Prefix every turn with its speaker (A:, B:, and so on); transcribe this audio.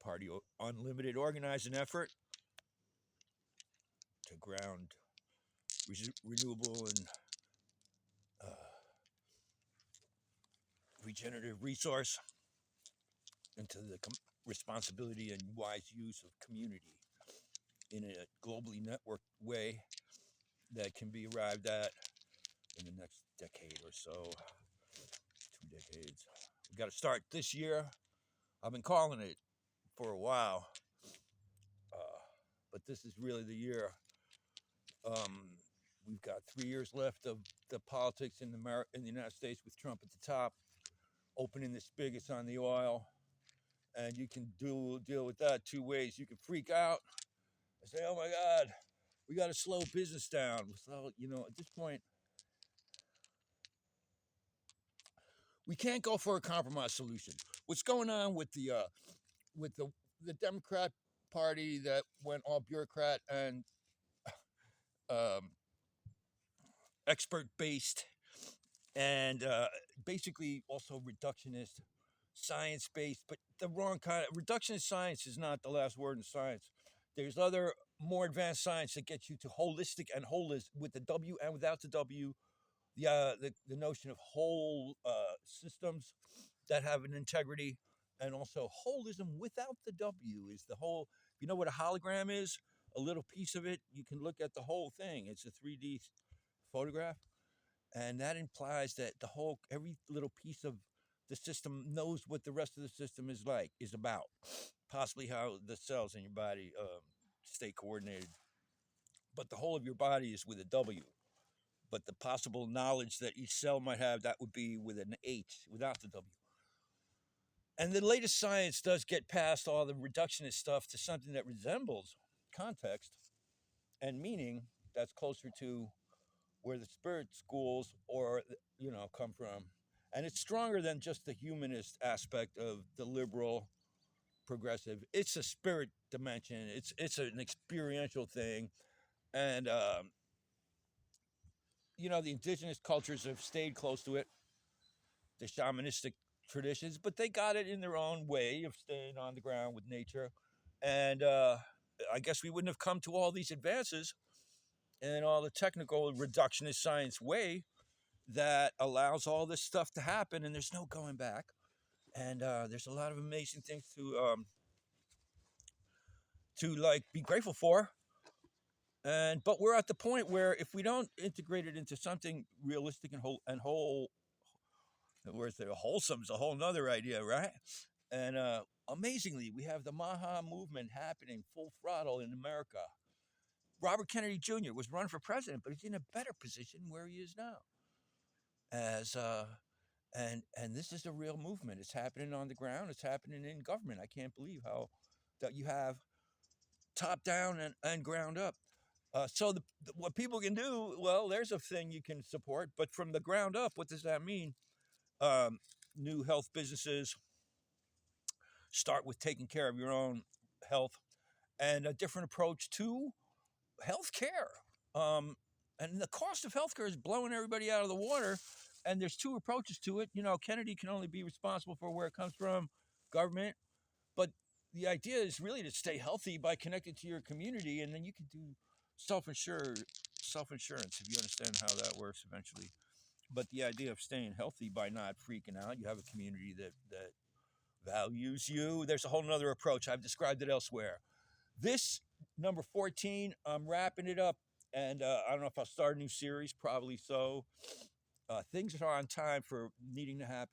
A: party unlimited organizing effort to ground renewable and regenerative resource into the responsibility and wise use of community in a globally networked way that can be arrived at in the next decade or so, 2 decades. We got to start this year. I've been calling it for a while, but this is really the year. We've got 3 years left of the politics in the United States with Trump at the top, opening the spigots on the oil. And you can deal with that 2 ways. You can freak out and say, oh my God, we got to slow business down. So, at this point, we can't go for a compromise solution. What's going on with the Democrat Party that went all bureaucrat and expert-based and basically also reductionist, science-based, but the wrong kind of reductionist science is not the last word in science. There's other more advanced science that gets you to holistic and holism with the W and without the W. The notion of whole systems that have an integrity, and also holism without the W is the whole. You know what a hologram is? A little piece of it. You can look at the whole thing. It's a 3D photograph, and that implies that every little piece of the system knows what the rest of the system is about, possibly how the cells in your body stay coordinated. But the whole of your body is with a W. But the possible knowledge that each cell might have, that would be with an H, without the W. And the latest science does get past all the reductionist stuff to something that resembles context and meaning that's closer to where the spirit schools come from. And it's stronger than just the humanist aspect of the liberal progressive. It's a spirit dimension. It's an experiential thing. And, the indigenous cultures have stayed close to it, the shamanistic traditions, but they got it in their own way of staying on the ground with nature. And I guess we wouldn't have come to all these advances and all the technical reductionist science way that allows all this stuff to happen, and there's no going back. And there's a lot of amazing things to be grateful for. But we're at the point where if we don't integrate it into something realistic and whole, where's the wholesome's a whole nother idea, right? And amazingly, we have the Maha movement happening full throttle in America. Robert Kennedy Jr. was running for president, but he's in a better position where he is now. And this is a real movement. It's happening on the ground. It's happening in government. I can't believe how that you have top down and ground up. So what people can do, well, there's a thing you can support, but from the ground up, what does that mean? New health businesses start with taking care of your own health and a different approach to healthcare. And the cost of healthcare is blowing everybody out of the water. And there's 2 approaches to it. Kennedy can only be responsible for where it comes from, government. But the idea is really to stay healthy by connecting to your community, and then you can do self-insurance, if you understand how that works eventually. But the idea of staying healthy by not freaking out, you have a community that values you. There's a whole nother approach. I've described it elsewhere. This number 14, I'm wrapping it up, and I don't know if I'll start a new series, probably so. Things are on time for needing to happen.